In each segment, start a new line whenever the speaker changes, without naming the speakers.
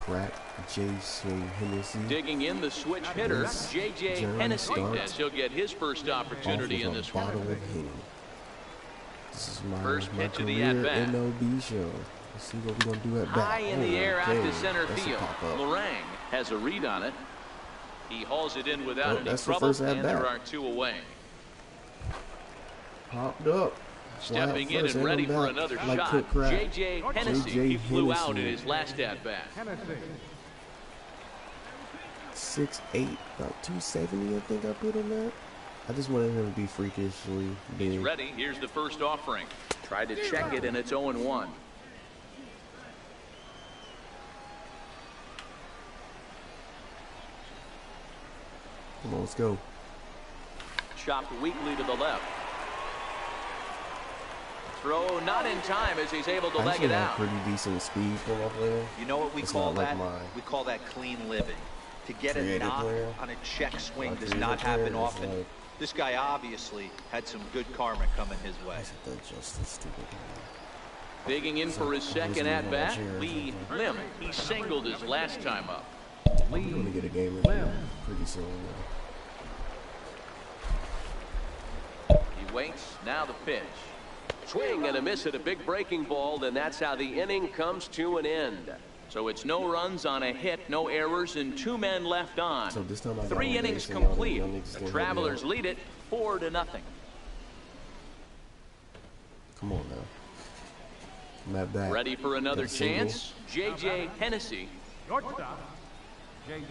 crack J.J. Hennessy.
Digging in the switch hitter, J.J. Hennessy, as he'll get his first opportunity in this one.
This is my
First pitch of the
career
at-bat.
MLB show. Let's see what we're going to do at bat.
High in the air out to
Okay,
center
that's a
field.
pop-up.
Lorang has a read on it. He hauls it in without any
that's the
trouble,
first
and
at-bat.
there are 2 away.
Popped up.
Stepping in and ready for another shot, J.J. Hennessy. He flew out in his last at-bat.
6'8", about 270, I think I put on that. I just wanted him to be freakishly big.
He's ready. Here's the first offering. Tried to check it, and it's 0-1.
Come on, let's go.
Chopped weakly to the left. Throw not in time as he's able to leg it out.
Pretty decent speed for my player.
You know what we call that? We call that clean living. To get a knock on a check swing does not happen often. This guy obviously had some good karma coming his way.
Digging in for his second at-bat, Lee Lim. He singled his last time up.
We're going to get a game in here pretty soon.
He waits. Now the pitch. Swing and a miss at a big breaking ball, and that's how the inning comes to an end. So it's no runs on a hit, no errors, and 2 men left on.
So this time I
3 innings complete. The Travelers lead it 4-0.
Come on now. I'm at bat.
Ready for another chance? J.J. Hennessy.
Shortstop, J.J.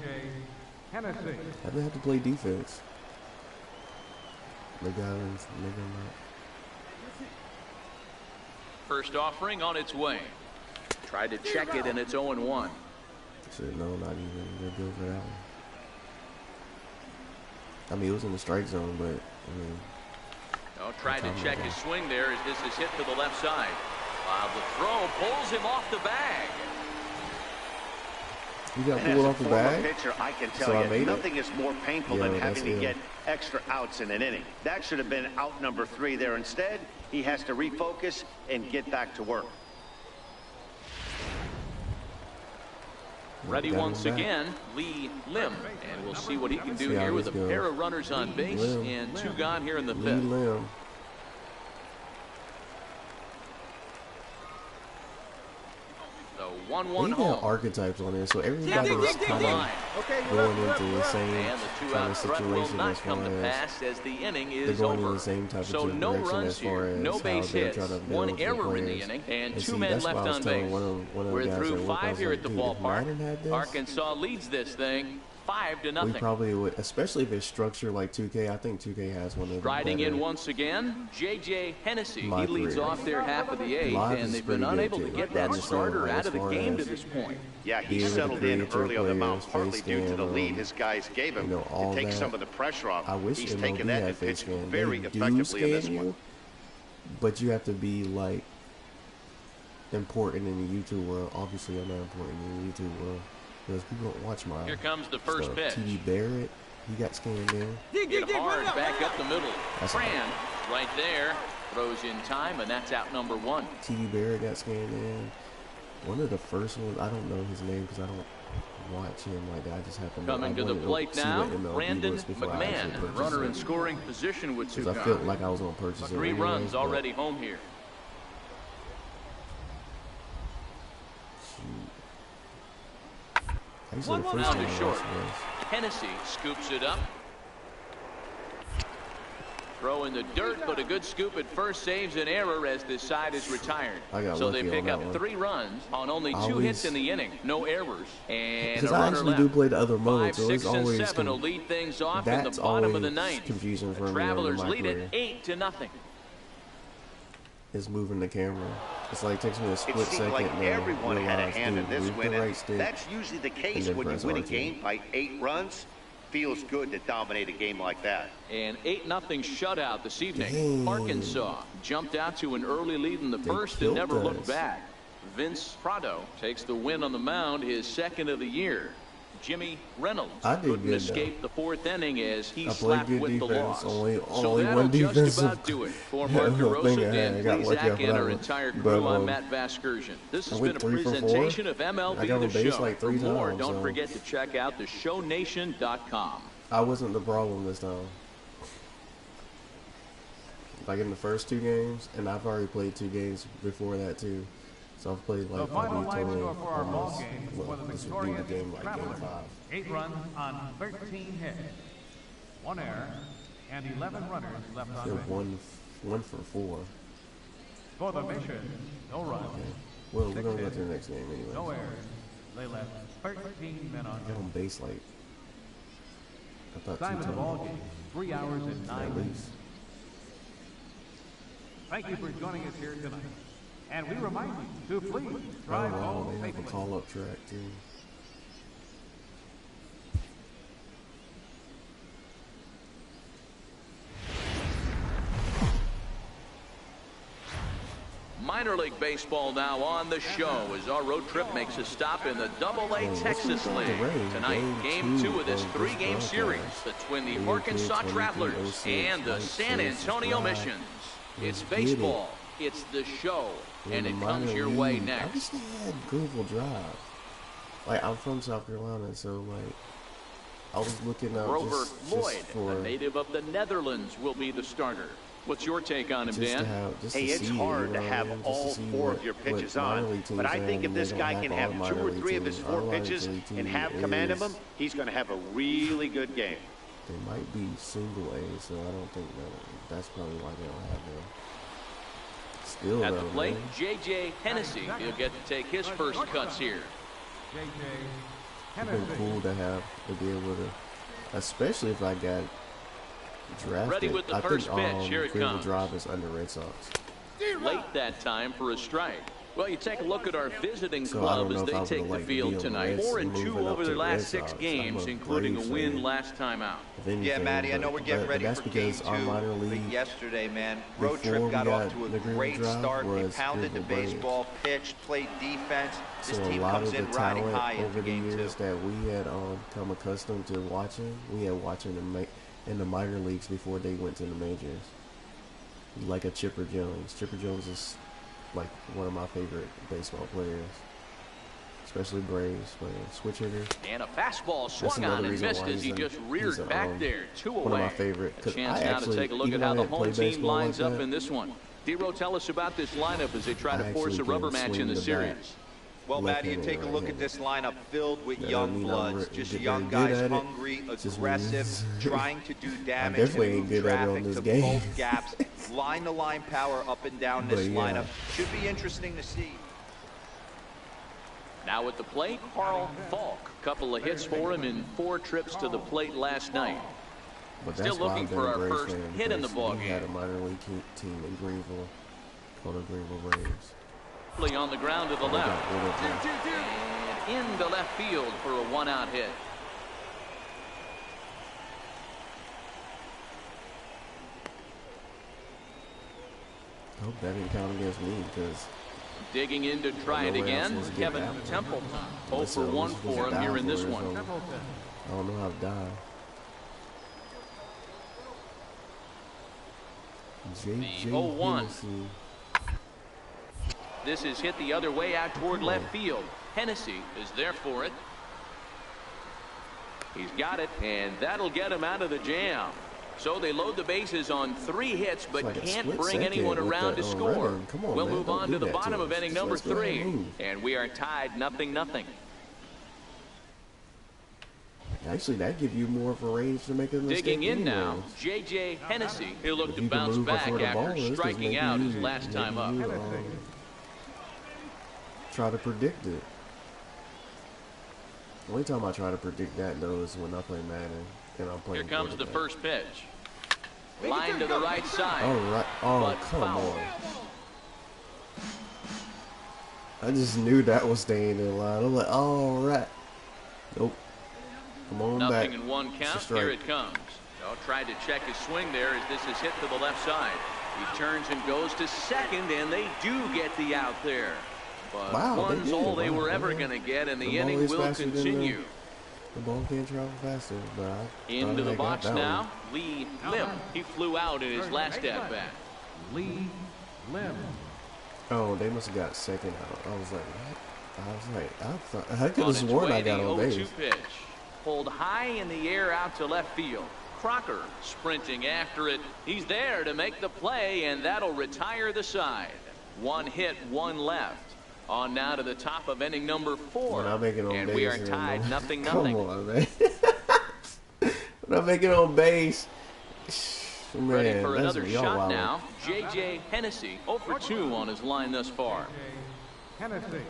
Hennessy.
I didn't have to play defense. The guys,
First offering on its way. Tried to check it, and it's 0-1.
No, not even. They're good for that one. I mean, it was in the strike zone, but I mean.
Tried to check his swing there as this is hit to the left side. While the throw pulls him off the bag.
You got pulled off the bag?
Pitcher, I can tell you, nothing is more painful than having to get extra outs in an inning. That should have been out number 3 there. Instead, he has to refocus and get back to work.
Ready once again, Lee Lim. And we'll see what he can do here with a pair of runners on base and 2 gone here in the 5th.
Lim.
So 1-1
They
home.
got archetypes on there, so everybody's kind of going into the same kind of situation as far
as the inning
they're
is
going
over.
in the same type of
So no
direction
runs
as far
here,
as
no base
how they're
hits,
trying to build
1 error in the
players.
inning, and
And
2
see,
men
that's
left
why I was
on
telling
base.
one of the
We're
guys
through
at work, I
5
was
here
like,
at the
dude, if Madden
ballpark.
had this,
Arkansas leads this thing 5-0.
we probably would, especially if it's structured like 2K. I think 2K has one of the
Riding
better.
in once again, J.J. Hennessy. He
My
leads
career.
off their half of the 8th,
Live
and
is
they've been
pretty good,
unable to
too.
get
I
that
understand
starter out
as
of the
far
game to
as
this point.
Yeah, he
being
settled
with
in
the
early on the mound,
players,
partly
face
due to the
scan,
lead his guys gave him
all
to take
that.
some of the pressure off.
I wish
He's
MLB
taken that
had
and
face
pitched
scan.
very
They
effectively
do
in this
scan
one.
you, but you have to be like important in the YouTube world. Obviously, I'm not important in the YouTube world because people don't watch my.
Here comes the first pitch.
T.D. Barrett, he got scanned in.
Hit hard back up the middle. Fran right there throws in time, and that's out number 1.
T.D. Barrett got scanned in. One of the first ones, I don't know his name because I don't watch him like that. I just happen to
Coming to the plate now, Brandon McMahon, runner in scoring position with 2
I felt like I was going to purchase it.
3 runs already home here.
One
now to short. Hennessy scoops it up. Throw in the dirt, but a good scoop at first saves an error as this side is retired. So they pick up 3 runs on only 2 hits in the inning, no errors, and a runner
I actually
left.
do play the other mode,
5,
so
6,
it's always
and 7 will lead things off in the
that's
bottom of the
always
9th.
confusing for
The
me
Travelers
in my
lead
career.
it 8-0.
It's moving the camera. It's like it takes me a split
It seemed
second.
like
to
everyone had a
realize,
hand in
dude,
this
move the
win,
right
and
stick
that's usually the case
then
when you
press
win a
R2.
game by 8 runs. Feels good to dominate a game like that.
An 8-0 shutout this evening.
Dang.
Arkansas jumped out to an early lead in the first and never looked back. Vince Prado takes the win on the mound, his 2nd of the year. Jimmy Reynolds
couldn't
escape the fourth inning as he
slapped
with
defense,
the loss.
only
That'll
one
just
defensive
about do it for Mark DeRosa, Dan Plesac, and our entire crew. I'm Matt Vasgersian. This has been a presentation of MLB The Show.
Like
for more,
times,
don't forget to check out theshownation.com.
I wasn't the problem this time. Like in the first 2 games, and I've already played 2 games before that too. So I've played like probably totally almost, well, this would be the game like game 5.
8 runs on 13 hits, 1 error, and 11 runners left on base.
One for 4.
For the mission, no runs.
Okay. Well, we're gonna go to the next game anyway.
No errors. They left 13 men on
Get on base like I thought 2
time of the
times.
ball game, 3 hours and 9 minutes. Thank you for joining us here tonight. And we remind you to please drive home
they have a
safely.
call-up track too.
Minor League Baseball now on the show as our road trip makes a stop in the Double-A Texas League. Tonight, Game 2 of this 3-game series between the Arkansas Travelers and the San Antonio Missions. It's baseball, it's the show, and it comes your way next.
I wish they had Greenville Drive. Like, I'm from South Carolina, so like I was looking up
Grover Lloyd,
for
a native of the Netherlands, will be the starter. What's your take on him, Dan?
Hey, it's hard to have all 4 of your pitches on, but I think if this guy can have 2 or 3 of his 4 pitches and have command of them, he's going to have a really good game.
They might be single A, so I don't think that's probably why they don't have them. Still,
at the plate, J.J. Hennessy. He'll get to take his first cuts here.
It's been cool to have to be able to, especially if I got drafted.
Ready with the
I
first
think
pitch. Here it
Greenville
comes.
Drive is under Red Sox.
Late that time for a strike. Well, you take a look at our visiting
So
club as
if
they
I
take
would,
the
like,
field
be on the
tonight.
Reds
4
and
and 2
moving up
over
to
their
the
last
Red
6
Sox.
games,
I'm a
including a
Braves
win
fan.
last time out.
If anything,
Yeah, Matty, I know we're getting ready
that's
for Game
because
2,
our minor
but
league
yesterday, man, road
before
trip got
we
off
got
to a
the Greenville
great
Drive
start. We
was
pounded the
Greenville Braves.
baseball, pitched, played defense. This
So a
team
lot
comes
of the
in riding
talent
high
over
into
the
Game 2.
years that we had come accustomed to watching, we had watching in the minor leagues before they went to the majors. Like a Chipper Jones. Chipper Jones is like one of my favorite baseball players, especially Braves players. Switch hitter.
And a fastball
That's
swung on
another
and
reason
missed
why
as he just reared back there. 2 away.
one of my favorite.
A chance now to take a look at how the home team lines up in this one. D-Ro, tell us about this lineup as they try to force a rubber match in the series.
Well, Matty, you take a look at this lineup filled with young bloods, just young guys, hungry, aggressive, trying to do damage and move traffic to both gaps. Line-to-line power up and down this lineup. Should be interesting to see.
Now at the plate, Carl Falk. Couple of hits for him in 4 trips to the plate last night.
But
Still looking for our first hit in the ballgame.
We had a minor league team in Greenville called the Greenville Braves.
On the ground to the left. And into left field for a 1-out hit.
I hope that didn't count against me because
Digging in to try it again, Kevin Templeton. 0 for 1 for him here in this one.
I don't know how to die.
The 0-1. This is hit the other way out toward left field. Hennessy is there for it. He's got it, and that'll get him out of the jam. So they load the bases on 3 hits, but
like
can't bring anyone around to score. We'll move on to the bottom of inning number 3, and we are tied 0-0.
Actually, that gives you more of a range to make a mistake.
Digging in now, J.J. Hennessy. He'll look to bounce back after striking out his last time up.
Try to predict it. The only time I try to predict that, though, is when I play Madden. And I'm playing.
Here comes the first pitch. Line to the right side.
All right. Oh,
but
come
foul.
on. I just knew that was staying in line. I'm like, all right. Nope. Come on back.
Nothing in 1 count. Here it comes. Tried to check his swing there as this is hit to the left side. He turns and goes to second, and they do get the out there. But one's all they were ever going to get, and the inning will continue.
The ball can't travel faster, but
into the box now. Lee Lim. He flew out in his last at bat.
Lee Lim.
Oh, they must have got second out. I was like, I could have sworn I got on base.
Pitch. Pulled high in the air out to left field. Crocker sprinting after it. He's there to make the play, and that'll retire the side. One hit, one left. On now to the top of inning number 4. And we are tied 0-0.
Come on, man. When I make it on base. Man,
ready for another shot now. J.J. Hennessy 0 for 2 on his line thus far.
Hennessy.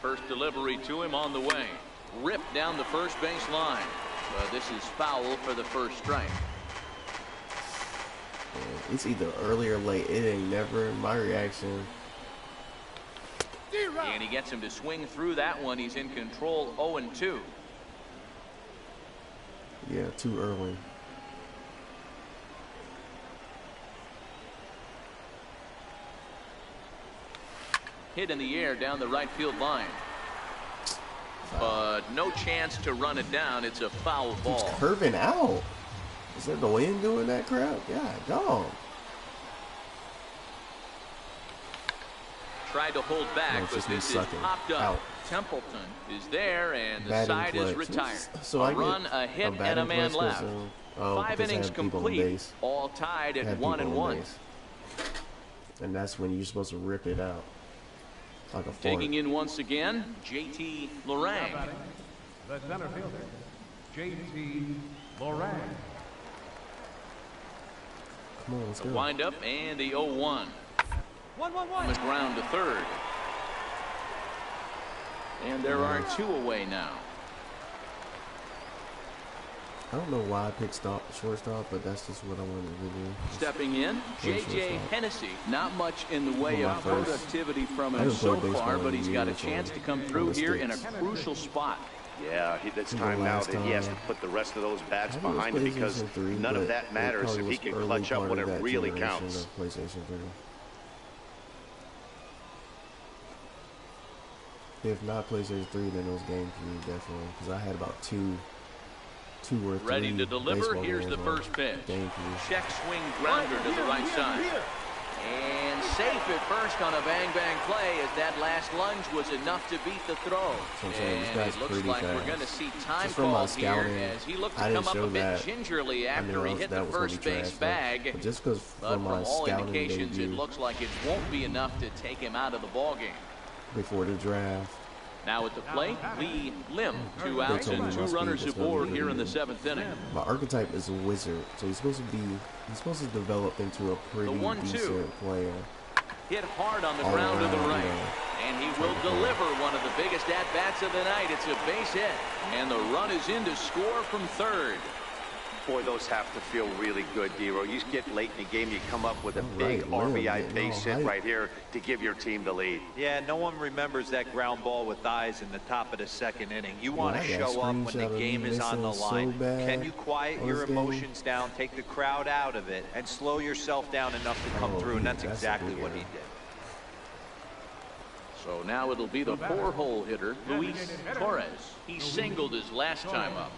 First delivery to him on the way. Ripped down the first base line. This is foul for the first strike.
It's either early or late. It ain't never my reaction.
And he gets him to swing through that one. He's in control 0-2.
Yeah, too early.
Hit in the air down the right field line. But no chance to run it down. It's a foul ball.
He's curving out. Is that the wind doing that crap? Yeah, dog.
Tried to hold back, but this is popped up. Templeton is there, and the side is retired.
So
a run, a hit, and a man left. 5 innings complete, all tied at 1-1.
And that's when you're supposed to rip it out. Like a
taking in once again, J.T. Lorang.
The center fielder, J.T. Lorang.
Come on, let's go.
Wind up and the 0-1.
1-1-1.
On the ground to third. And there are 2 away now.
I don't know why I picked shortstop, but that's just what I wanted to do.
Stepping in, J.J. Hennessy. Not much in the way of productivity from him so far, but he's got a chance to come through here in a crucial spot.
Yeah, it's time now that he has to put the rest of those bats behind him because none of that matters if he can clutch up when it really counts.
If not PlayStation 3, then it was GameCube, definitely. Because I had about two or three.
Ready to deliver. Here's the first pitch. Check swing grounder to the right side. And safe at first on a bang-bang play as that last lunge was enough to beat the throw.
And it looks like
we're going to see time called here as he looked to come up a bit gingerly after he hit the first base bag.
But just because from all
indications, it looks like it won't be enough to take him out of the ballgame.
Before the draft.
Now at the plate, Lee Lim. 2 outs and 2 runners aboard here in the 7th inning.
My archetype is a wizard, so he's supposed to develop into a pretty decent player.
Hit hard on the ground to the right. And he will deliver one of the biggest at-bats of the night. It's a base hit. And the run is in to score from third.
Boy, those have to feel really good, Dero. You get late in the game, you come up with a big RBI base hit right here to give your team the lead.
Yeah, no one remembers that ground ball with eyes in the top of the 2nd inning. You want to show up when the game is on the line. Can you quiet your emotions down, take the crowd out of it, and slow yourself down enough to come through? And that's exactly what he did.
So now it'll be the 4-hole hitter, Luis Torres. He singled his last time up.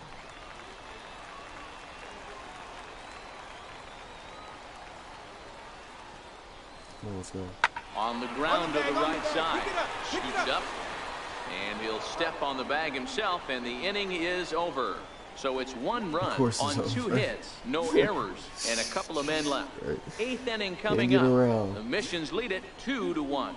Let's go.
On the ground to the right side. Scoots up. And he'll step on the bag himself, and the inning is over. So it's 1 run on 2 hits, no errors, and a couple of men left. 8th inning coming up. The Missions lead it 2-1.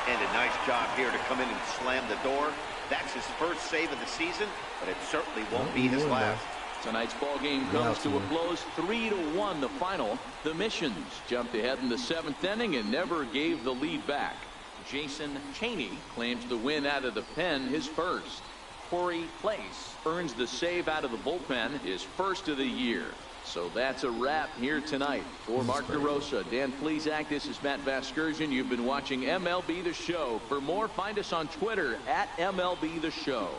And a nice job here to come in and slam the door. That's his first save of the season, but it certainly won't be his last.
Tonight's ball game comes to a close, 3-1 the final. The Missions jumped ahead in the 7th inning and never gave the lead back. Jason Chaney claims the win out of the pen, his first. Corey Place earns the save out of the bullpen, his first of the year. So that's a wrap here tonight. For Mark DeRosa, Dan Plesac, this is Matt Vasgersian. You've been watching MLB The Show. For more, find us on Twitter at MLB The Show.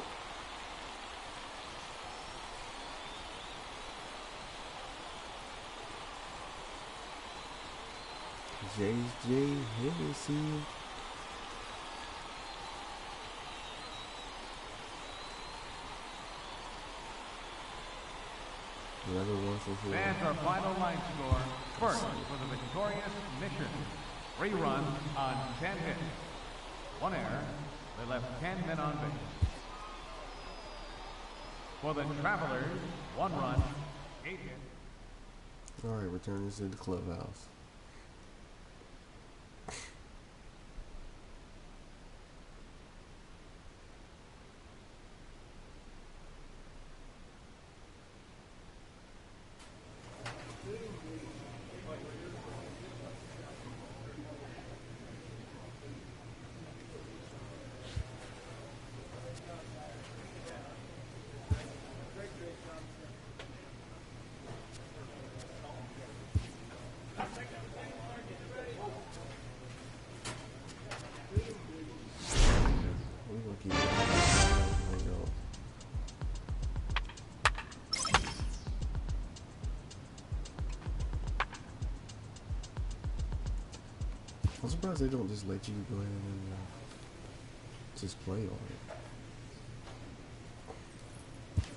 JJ Hennessy. Another 1 for 4.
Fans, our final line score. First for the victorious Mission. 3 runs on 10 hits. 1 error. They left 10 men on base. For the Travelers, 1 run, 8 hits.
All right, return this to the clubhouse. I'm surprised they don't just let you go ahead and just play on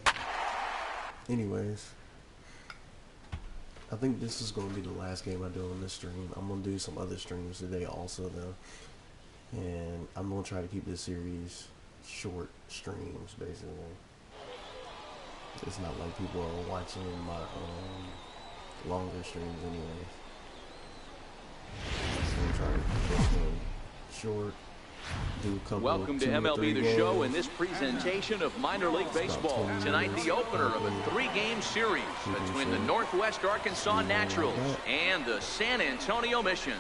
it. Anyways, I think this is going to be the last game I do on this stream. I'm going to do some other streams today also though. And I'm going to try to keep this series short streams basically. It's not like people are watching my longer streams anyways. So I'm trying to keep this one short. Do a couple
Welcome to MLB The Show in this presentation of minor league baseball. Tonight, the opener of a 3-game series between the Northwest Arkansas Naturals and the San Antonio Missions.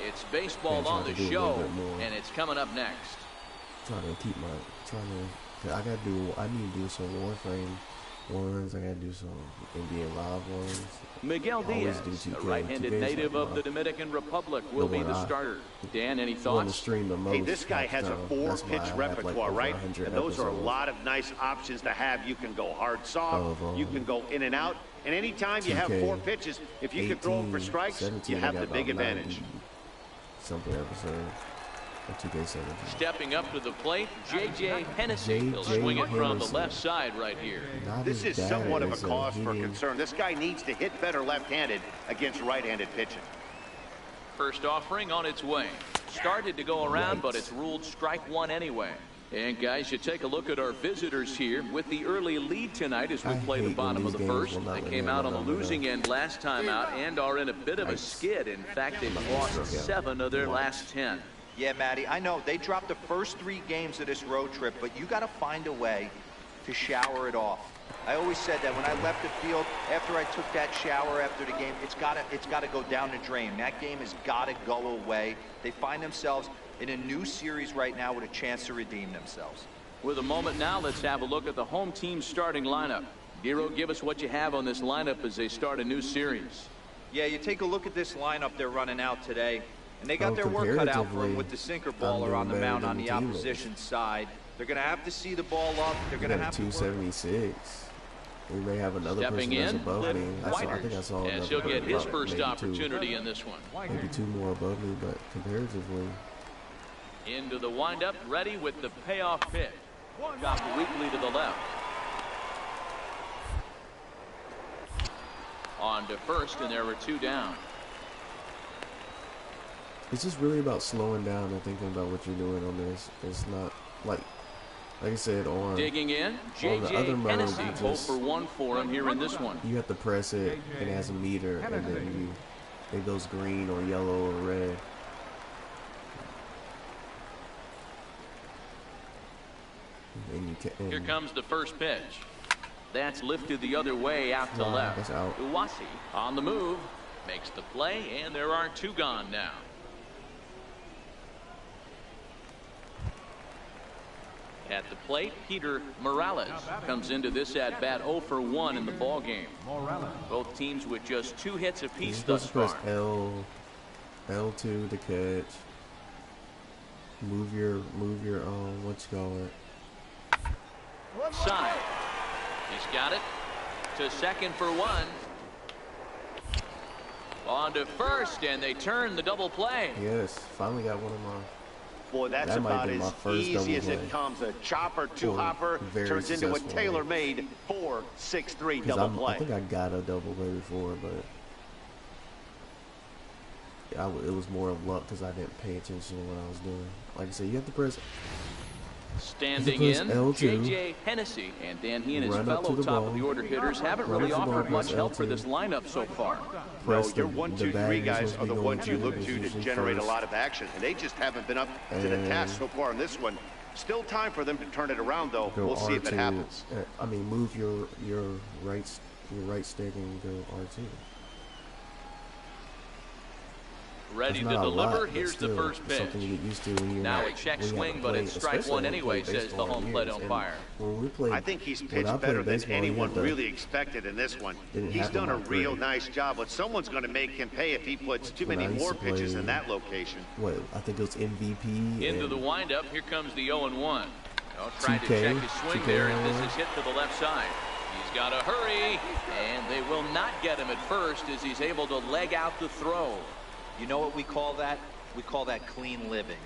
It's baseball on the show, and it's coming up next.
Trying to keep my, I need to do some Warframe ones. I gotta do some NBA Live ones.
Miguel Diaz, a right-handed native of the Dominican Republic, will be the starter. Dan, any thoughts?
Hey, this guy has a 4-pitch repertoire, right? And those are a lot of nice options to have. You can go hard soft, you can go in and out, and anytime you have 4 pitches, if you can throw them for strikes, you have the big advantage.
Something episode.
Stepping up to the plate, J.J. Hennessy will swing it from the left side right here.
This is somewhat of a cause for concern. This guy needs to hit better left-handed against right-handed pitching.
First offering on its way. Started to go around, but it's ruled strike 1 anyway. And guys, you take a look at our visitors here with the early lead tonight as we play the bottom of the first. They came out on the losing end last time out and are in a bit of a skid. In fact, they've lost 7 of their last 10.
Yeah, Matty, I know they dropped the first 3 games of this road trip, but you got to find a way to shower it off. I always said that when I left the field, after I took that shower after the game, it's got to go down the drain. That game has got to go away. They find themselves in a new series right now with a chance to redeem themselves.
With a moment now, let's have a look at the home team's starting lineup. Giro, give us what you have on this lineup as they start a new series.
Yeah, you take a look at this lineup they're running out today. And they got their work cut out for them with the sinker baller on the mound on the opposition side. They're going to have to see the ball up. They're going to have to
276. We may have another person that's above me. I think I saw
and he'll get his first opportunity in this one.
Maybe 2 more above me, but comparatively.
Into the windup, ready with the payoff pitch. Got weakly to the left. On to first, and there were 2 down.
It's just really about slowing down and thinking about what you're doing on this. It's not like I said on
digging in.
On the other mode,
Hennessy, 0 for 1 for him here in this one.
You have to press it, and it has a meter, and then it goes green or yellow or red. And
here comes the first pitch. That's lifted the other way out to left.
That's out.
Uwasi on the move, makes the play, and there are 2 gone now. At the plate, Peter Morales comes into this at bat 0 for 1 in the ball game. Both teams with just 2 hits apiece thus far.
L2 to catch. Move your what you call it?
Side. He's got it to second for 1. On to first, and they turn the double play.
Yes, finally got one of my.
Boy, that's about as easy as it comes. A chopper, two-hopper turns into a tailor-made 4-6-3 double play.
I think I got a double play before, but it was more of luck because I didn't pay attention to what I was doing. Like I said, you have to press.
Standing in, J.J. Hennessy and Dan, he and his fellow top-of-the-order hitters haven't really offered much help for this lineup so far.
No, your 1, 2, 3 guys are the ones you look to generate a lot of action, and they just haven't been up to the task so far in this one. Still time for them to turn it around, though. We'll see if it happens.
I mean, move your right stick and go R2.
Ready to deliver. Here's the first pitch.
You get used to when you're
now a check swing, but it's strike one anyway, says the home plate umpire.
I think he's pitched better than anyone really expected in this one. He's done a real nice job, but someone's going to make him pay if he puts too many more pitches in that location.
I think it was MVP.
Into the windup. Here comes the 0-1. Trying to check his swing there, and this is hit to the left side. He's got to hurry, and they will not get him at first as he's able to leg out the throw.
You know what we call that? We call that clean living.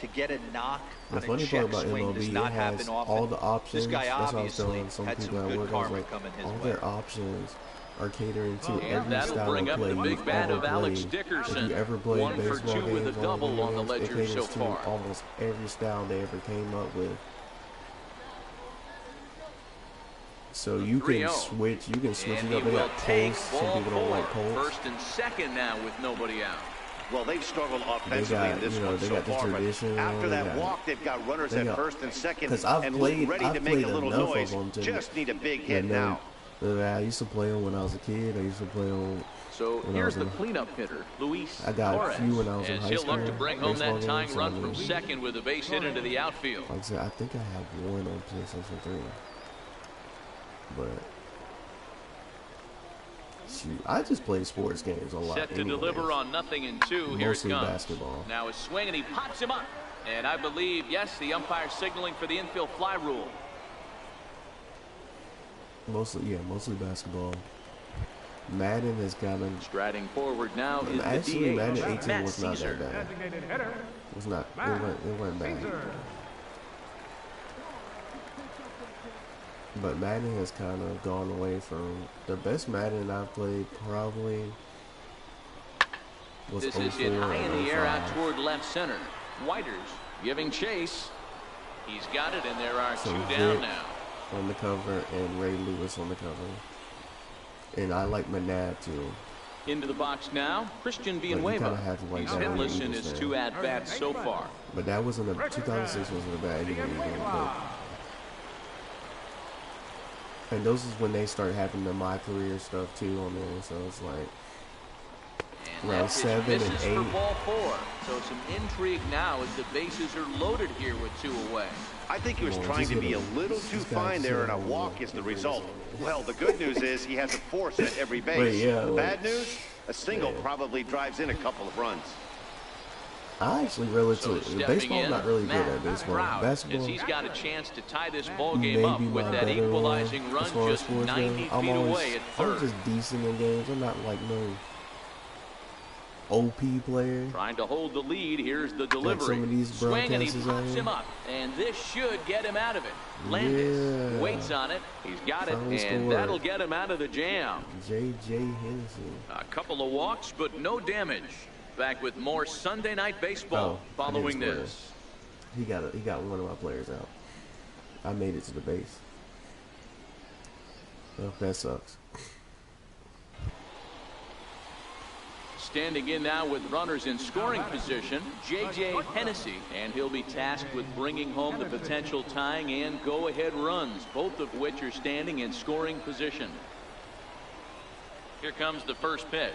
To get a knock on a
funny
check
part about
swing
MLB,
does not happen often.
all the options.
This guy
that's what I was
obviously
telling some
had
people
some
at
good
work. I was
karma
like,
coming his
all
way.
their options are catering to
And
every
that'll
style
bring
of
up
play
the big
you've
bat
ever
of Alex
played.
Dickerson.
If you ever played
1 for
baseball
2 with a
games,
double on the
it
ledger
caters
so
to
far.
almost every style they ever came up with. So you can switch. You can switch it up. They got pulls. Some people don't like pulls.
First and second now with nobody out.
Well, they've struggled offensively in this one so far, but after that walk, they've got runners at first and second and ready to make a little noise. Just need a big hit now.
I used to play them when I was a kid. I used to play them.
So here's the cleanup hitter, Luis
I got
Torres,
a few when I was in high school.
He'll look to bring home that tying run from second with a base hit into the outfield.
Like I said, I think I have one on PlayStation 3. But shoot, I just play sports games a lot.
Set to deliver on 0-2. Here it comes.
Basketball.
Now a swing and he pops him up. And I believe, yes, the umpire signaling for the infield fly rule.
Mostly basketball. Madden has gotten
striding forward now is
actually
the
Madden
DH,
18
Matt
was not
Caesar.
that bad. It was not. It wasn't bad. But Madden has kind of gone away from the best Madden I've played. Probably was
this is hit high in the air out toward left center. Whiters giving chase. He's got it, and there are two down now.
On the cover and Ray Lewis on the cover. And I like McNabb too.
Into the box now, Christian Villanueva. He's hitless in his 2 at-bats so far.
But that wasn't a 2006 wasn't a bad game. And those is when they start having the My Career stuff too on there. So it's like round 7 and 8.
For ball 4. So some intrigue now as the bases are loaded here with 2 away.
I think he was trying to be a little too fine there, and a walk is the result. Well, the good news is he has a force at every base. The bad news, a single probably drives in a couple of runs.
I actually baseball not really good at baseball. Basketball,
he's got a chance to tie this ball game up with that equalizing run just 90 feet away at third.
I'm just decent in games. I'm not like no OP player.
Trying to hold the lead. Here's the delivery.
Like some of these
swing and he pops him up. And this should get him out of it. Landis waits on it. He's got it, and that'll get him out of the jam.
J.J. Hennessy.
A couple of walks, but no damage. Back with more Sunday Night Baseball following this.
He got one of my players out. I made it to the base. Well, that sucks.
Standing in now with runners in scoring position, J.J. Hennessy, and he'll be tasked with bringing home the potential tying and go-ahead runs, both of which are standing in scoring position. Here comes the first pitch.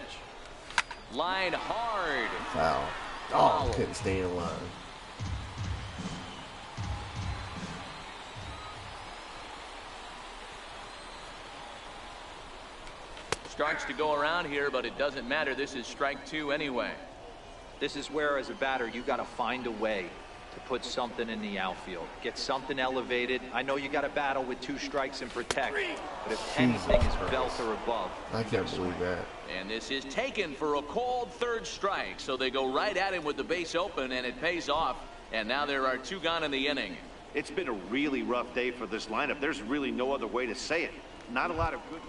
Line hard.
Foul. Oh, couldn't stay in line.
Starts to go around here, but it doesn't matter. This is strike 2 anyway.
This is where, as a batter, you got to find a way to put something in the outfield. Get something elevated. I know you got to battle with 2 strikes and protect, but if anything is belt or above.
I can't believe that.
And this is taken for a called 3rd strike. So they go right at him with the base open, and it pays off. And now there are 2 gone in the inning.
It's been a really rough day for this lineup. There's really no other way to say it. Not a lot of good.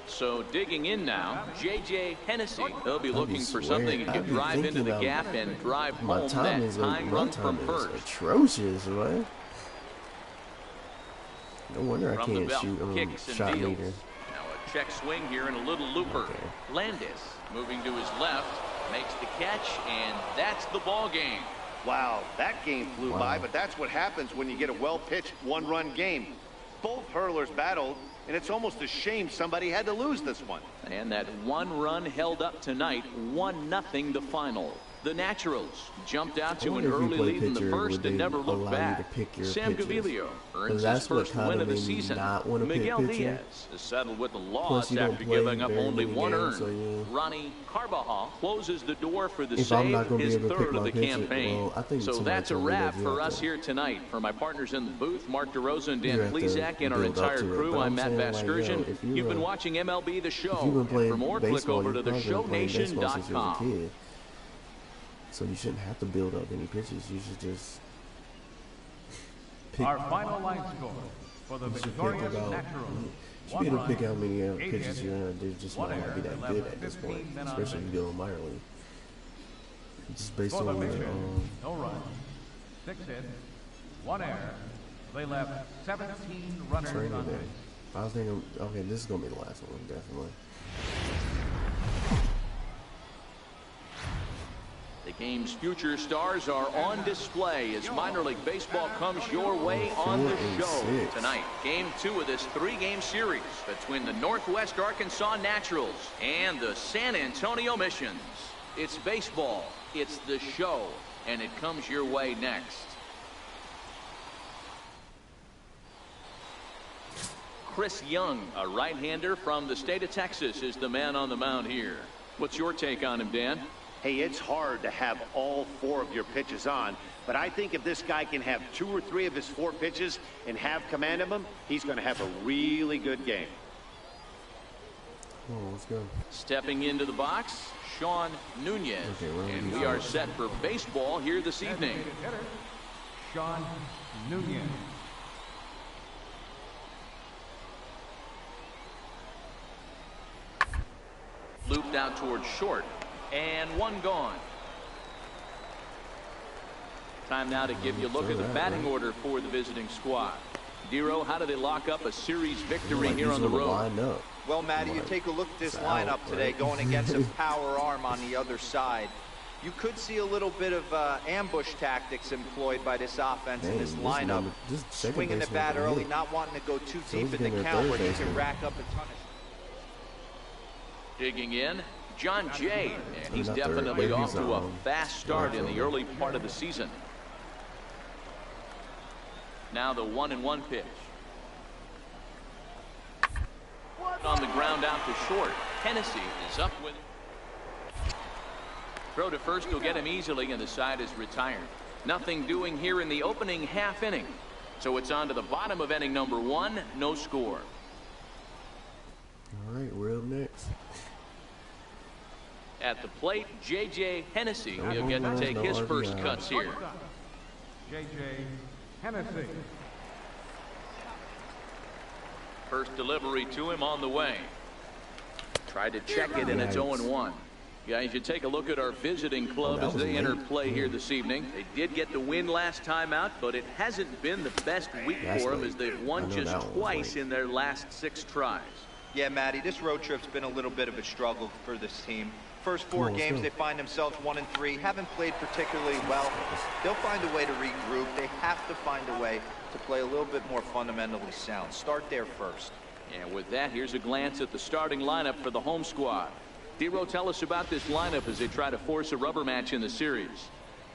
So digging in now, J.J. Hennessy. They'll be looking for something that can drive into the gap and drive home that tying run from first.
Atrocious, right? No wonder I can't shoot shot leader.
Now a check swing here and a little looper. Okay. Landis moving to his left, makes the catch, and that's the ball game.
Wow, that game flew by, but that's what happens when you get a well-pitched 1-run game. Both hurlers battled, and it's almost a shame somebody had to lose this one.
And that 1 run held up tonight, 1-0 the final. The Naturals jumped out to an early lead in the first and never looked back. Sam Gaviglio earns his first win of the season. Miguel Diaz is settled with the loss after giving up only 1 earned. Ronnie Carbajal closes the door for the save, his 3rd of the campaign. So that's a wrap for us here tonight. For my partners in the booth, Mark DeRosa and Dan Plezak, and our entire crew, I'm Matt Vasgersian. You've been watching MLB The Show. For more, click over to theshownation.com.
So you shouldn't have to build up any pitches. You should just pick.
Our final line score for the victorious Naturals.
You should be able to pick how many pitches you're in. They just might not be that good at this point, especially if you go minor league. Just based on
no run, 6 hits, 1 error. They left 17 runners on base.
I was thinking, okay, this is gonna be the last one, definitely.
The game's future stars are on display as minor league baseball comes your way on the show tonight. Game 2 of this 3-game series between the Northwest Arkansas Naturals and the San Antonio Missions. It's baseball, it's the show, and it comes your way next. Chris Young, a right-hander from the state of Texas, is the man on the mound here. What's your take on him, Dan?
Hey, it's hard to have all 4 of your pitches on, but I think if this guy can have 2 or 3 of his 4 pitches and have command of them, he's going to have a really good game.
Oh, let's go.
Stepping into the box, Sean Nunez. And we are set for baseball here this evening.
Sean Nunez.
Looped out towards short. And 1 gone. Time now to give you a look at the batting order for the visiting squad. Dero, how do they lock up a series victory here on the road?
Well, Matty, you take a look at this lineup today going against a power arm on the other side. You could see a little bit of ambush tactics employed by this offense in this lineup. Swinging the bat early, not wanting to go too deep in the count where you can rack up a ton of...
Digging in, John Jay, and he's definitely off to a fast start in the early part of the season. Now the 1-1 pitch. On the ground out to short. Hennessy is up with it. Throw to first will get him easily, and the side is retired. Nothing doing here in the opening half inning. So it's on to the bottom of inning number 1, no score.
All right, we're up next.
At the plate, J.J. Hennessy. He'll get to take his first cuts here.
J.J. Hennessy.
First delivery to him on the way. Tried to check it, and it's 0-1. Guys, you take a look at our visiting club as they enter play here this evening. They did get the win last time out, but it hasn't been the best week for them as they've won just twice in their last 6 tries.
Yeah, Matty, this road trip's been a little bit of a struggle for this team. First 4 games, they find themselves 1-3, haven't played particularly well. They'll find a way to regroup. They have to find a way to play a little bit more fundamentally sound. Start there first.
And with that, here's a glance at the starting lineup for the home squad. Dero, tell us about this lineup as they try to force a rubber match in the series.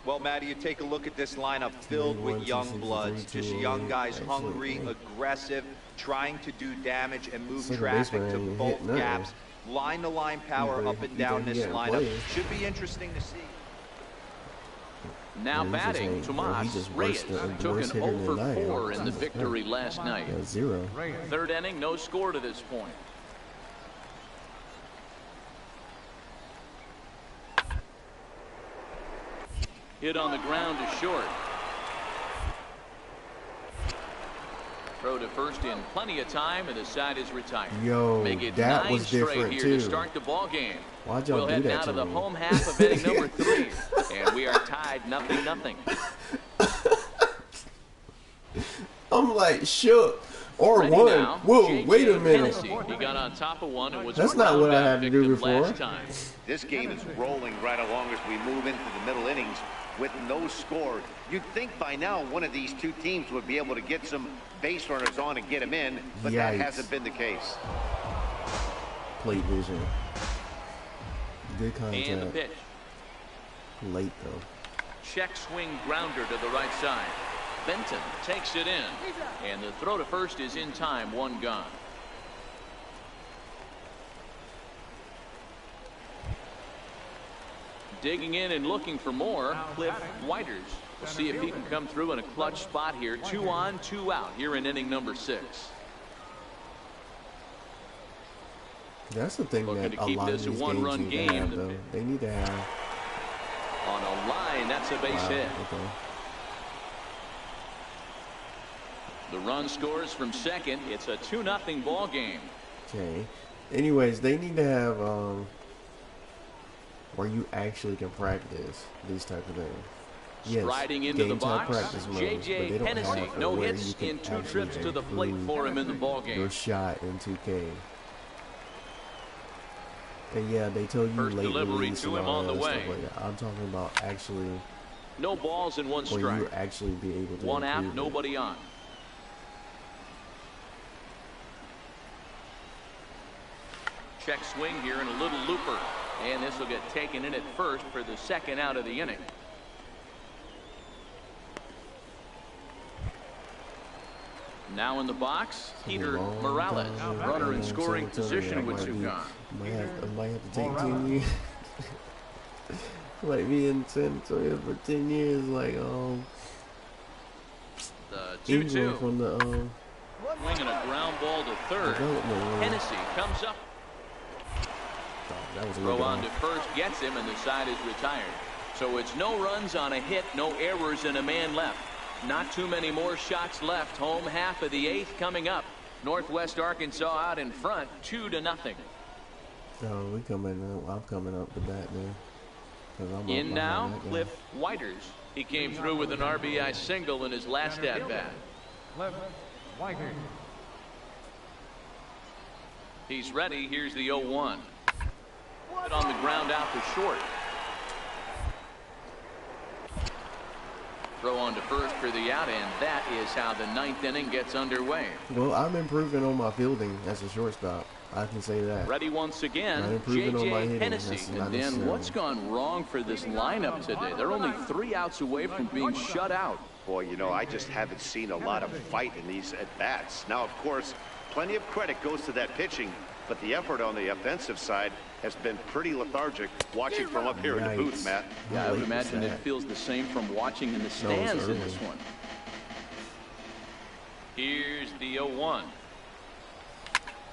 Well, Matty, you take a look at this lineup filled with young bloods, just young guys, hungry, aggressive, trying to do damage and move traffic to both gaps. Line-to-line power up and down this lineup. Should be interesting to see.
Now batting, Tomas Reyes took an 0 for 4 in the victory last night.
0.
Third inning, no score to this point. Hit on the ground to short. Throw to first in plenty of time, and the side is retired.
Yo,
make it
that
9
was different
here
too.
To start the ball game.
Why'd y'all
we'll
do
head
that
now to
me?
the home half of inning number 3, and we are tied 0-0.
I'm like shook. Or
Ready
one.
Now,
Whoa,
J.J.
wait a minute.
Hennessy. He got on top of one and was
That's not what I had to do before.
Last time.
This game is rolling right along as we move into the middle innings with no score. You'd think by now one of these two teams would be able to get some base runners on and get them in, but that hasn't been the case.
Plate vision. Good contact.
And the pitch.
Late though.
Check swing grounder to the right side. Benton takes it in, and the throw to first is in time. 1 gone. Digging in and looking for more, Cliff Whiters. We'll see if he can come through in a clutch spot here. 2 on, 2 out here in inning number 6.
That's the thing that a lot of these games need to have, though. They need to have.
On a line, that's a base hit.
Okay.
The run scores from second. It's a 2-0 ball game.
Okay. Anyways, they need to have where you actually can practice these type of things. Yes,
striding into the box, J.J. Hennessy, no hits in 2 trips to the plate for him in the ball game.
Your shot in 2K. And yeah, they tell you
First
late
delivery
release
to him on the way.
Like I'm talking about actually.
No balls and 1 strike.
Where you actually be able to.
1 out, nobody on. Check swing here and a little looper. And this will get taken in at first for the 2nd out of the inning. Now in the box, Peter Morales. Runner in scoring position with 2 gone.
I might have to take 10 years. Like me in San Antonio for 10 years. Like,
the 2-2.
From the,
Swinging a ground ball to third. Hennessy comes up.
That was a
throw on to first, gets him, and the side is retired. So it's no runs on a hit, no errors, and a man left. Not too many more shots left. Home half of the 8th coming up. Northwest Arkansas out in front, 2-0.
Oh, we coming up. I'm coming up the bat now.
In now, Cliff Whiters. He came through with an RBI single in his last at bat.
Cliff Whiters.
He's ready. Here's the 0-1. On the ground out to short. Throw on to first for the out, and that is how the 9th inning gets underway.
Well, I'm improving on my fielding as a shortstop. I can say that.
Ready once again, J.J. Hennessy. And then what's gone wrong for this lineup today? They're only 3 outs away from being shut out.
Boy, you know, I just haven't seen a lot of fight in these at-bats. Now, of course, plenty of credit goes to that pitching, but the effort on the offensive side has been pretty lethargic watching from up here in the booth, Matt.
Yeah, I would imagine it feels the same from watching in the stands in this one. Here's the 0-1.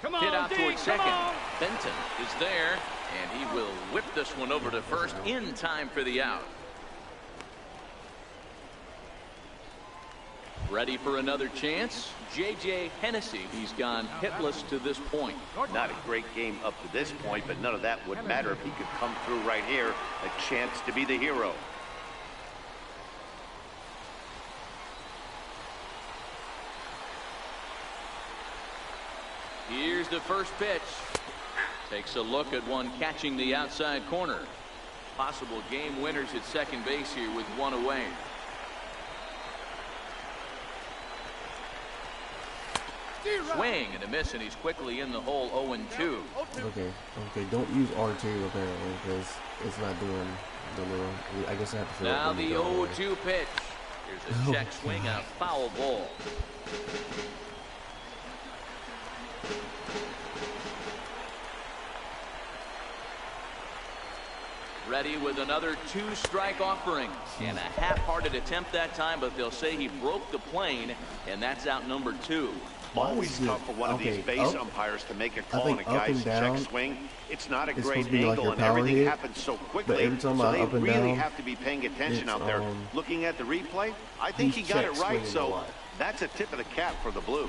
Hit out towards second. Benton is there, and he will whip this one over to first in time for the out. Ready for another chance? J.J. Hennessy. He's gone hitless to this point.
Not a great game up to this point, but none of that would matter if he could come through right here. A chance to be the hero.
Here's the first pitch. Takes a look at one catching the outside corner. Possible game winners at second base here with 1 away. Swing and a miss, and he's quickly in the hole. 0-2.
Okay, don't use R2 apparently because it's not doing the little. I guess I have to fill
now the 0-2 pitch. Here's a check swing and a foul ball. Ready with another 2-strike offering. And a half-hearted attempt that time, but they'll say he broke the plane, and that's out number 2.
Always tough for one of these base umpires to make a call on a guy's check swing. It's not a great angle,
like
and everything
hit,
happens so quickly.
but every time
so they really
down,
have to be paying attention out there. Looking at the replay, I think he got it right, so that's a tip of the cap for the Blue.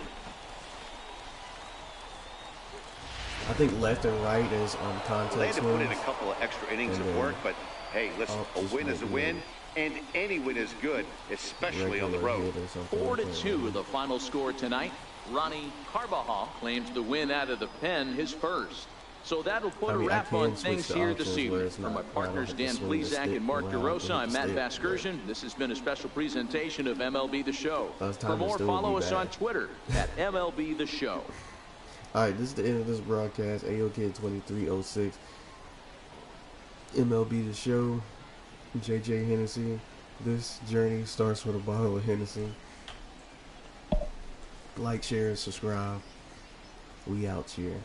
I think left and right is contact.
They had to put in a couple of extra innings of work, but hey, listen, a win is a win, and any win is good, especially on the road.
4-2, the final score tonight. Ronnie Carbajal claims the win out of the pen, his first. So that'll put a wrap on things here this evening. For my partners Dan Plesac and Mark DeRosa, I'm Matt Vasgersian. This has been a special presentation of MLB The Show. For more, follow us on Twitter at MLB The Show.
All right, this is the end of this broadcast. AOK 2306. MLB The Show. JJ Hennessy. This journey starts with a bottle of Hennessy. Like, share, and subscribe. We out here.